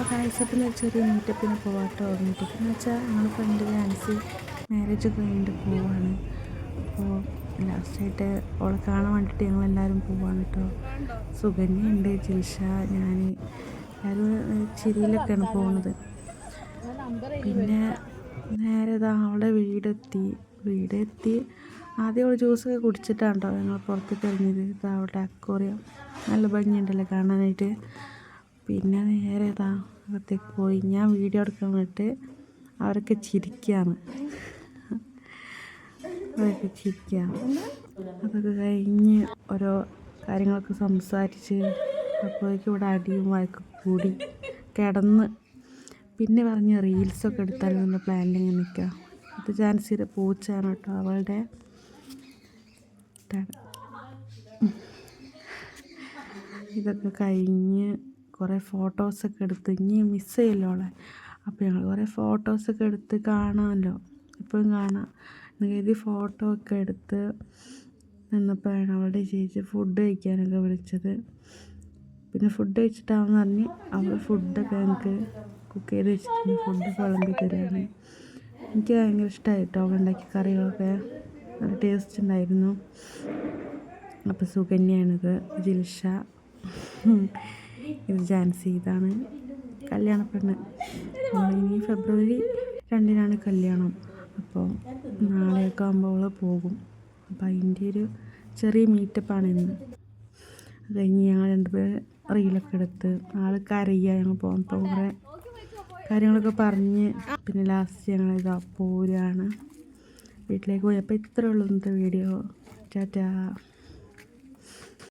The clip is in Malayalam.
കാഴ്ചപ്പിൽ ചെറിയ മീറ്റപ്പിന് പോവാട്ടോ. മീറ്റപ്പ് എന്ന് വെച്ചാൽ ഞങ്ങൾ ഫ്രണ്ട് ജാൻസി മാരേജ് കഴിഞ്ഞിട്ട് പോവാണ്. അപ്പോൾ ലാസ്റ്റായിട്ട് അവളെ കാണാൻ വേണ്ടിയിട്ട് ഞങ്ങളെല്ലാവരും പോവാണ് കേട്ടോ. സുകന്യ ഉണ്ട്, ജിൽഷ, ഞാൻ എല്ലാവരും ചിരിയിലൊക്കെയാണ് പോകുന്നത്. പിന്നെ നേരെ ഇതാ അവളുടെ വീടെത്തി ആദ്യം അവൾ ജ്യൂസൊക്കെ കുടിച്ചിട്ടാണ് കേട്ടോ ഞങ്ങൾ പുറത്തേക്ക് ഇറങ്ങിയത്. ഇതാ അവളുടെ അക്വേറിയം നല്ല ഭംഗിയുണ്ടല്ലോ കാണാനായിട്ട്. പിന്നെ നേരെ ഇതാ അകത്തേക്ക് പോയി ഞാൻ വീഡിയോ എടുക്കാൻ വേണ്ടിയിട്ട് അവരൊക്കെ ചിരിക്കുകയാണ്. അതൊക്കെ കഴിഞ്ഞ് ഓരോ കാര്യങ്ങളൊക്കെ സംസാരിച്ച് അപ്പോഴേക്കും ഇവിടെ അടിയും വഴക്കൊക്കെ കൂടി കിടന്ന്. പിന്നെ പറഞ്ഞ് റീൽസൊക്കെ എടുത്താലുള്ള പ്ലാനിലിങ്ങനെ നിൽക്കുക. ഇത് ജാൻസിയുടെ പൂച്ചയാണ് കേട്ടോ. അവളുടെ ഇതൊക്കെ കഴിഞ്ഞ് കുറേ ഫോട്ടോസൊക്കെ എടുത്ത് ഇനി മിസ് ചെയ്യല്ലോ അവളെ. അപ്പോൾ ഞങ്ങൾ കുറേ ഫോട്ടോസൊക്കെ എടുത്ത് കാണാമല്ലോ, എപ്പോഴും കാണാം എന്ന് കരുതി ഫോട്ടോ ഒക്കെ എടുത്ത് നിന്നപ്പോഴാണ് അവളുടെ ചേച്ചി ഫുഡ് കഴിക്കാനൊക്കെ വിളിച്ചത്. പിന്നെ ഫുഡ് കഴിച്ചിട്ടാണെന്ന് പറഞ്ഞ് അവൾ ഫുഡൊക്കെ ഞങ്ങൾക്ക് കുക്ക് ചെയ്ത് വെച്ചിട്ട് ഫുഡ് വിളമ്പി തരികയാണ്. എനിക്ക് ഭയങ്കര ഇഷ്ടമായിട്ടോ അവളുണ്ടാക്കിയ കറികളൊക്കെ, നല്ല ടേസ്റ്റ് ഉണ്ടായിരുന്നു. അപ്പോൾ സുകന്യയാണിത്, ജിൽഷ, ഇത് ജാൻസി, ഇതാണ് കല്യാണ പെണ്ണ്. ഇനി ഫെബ്രുവരി 2 കല്യാണം. അപ്പോൾ നാളെയൊക്കെ ആകുമ്പോൾ അവൾ പോകും. അപ്പോൾ അതിൻ്റെ ഒരു ചെറിയ മീറ്റപ്പാണ് ഇന്ന്. അത് കഴിഞ്ഞ് ഞങ്ങൾ രണ്ടുപേരും റീലൊക്കെ എടുത്ത് ആൾ കരയുക. ഞങ്ങൾ പോകുമ്പോൾ കുറേ കാര്യങ്ങളൊക്കെ പറഞ്ഞ് പിന്നെ ലാസ്റ്റ് ഞങ്ങൾ ഇതാ പോരുകയാണ് വീട്ടിലേക്ക് പോയി. അപ്പോൾ ഇത്രയേ ഉള്ളൂ ഇന്നത്തെ വീഡിയോ. ടാറ്റാ.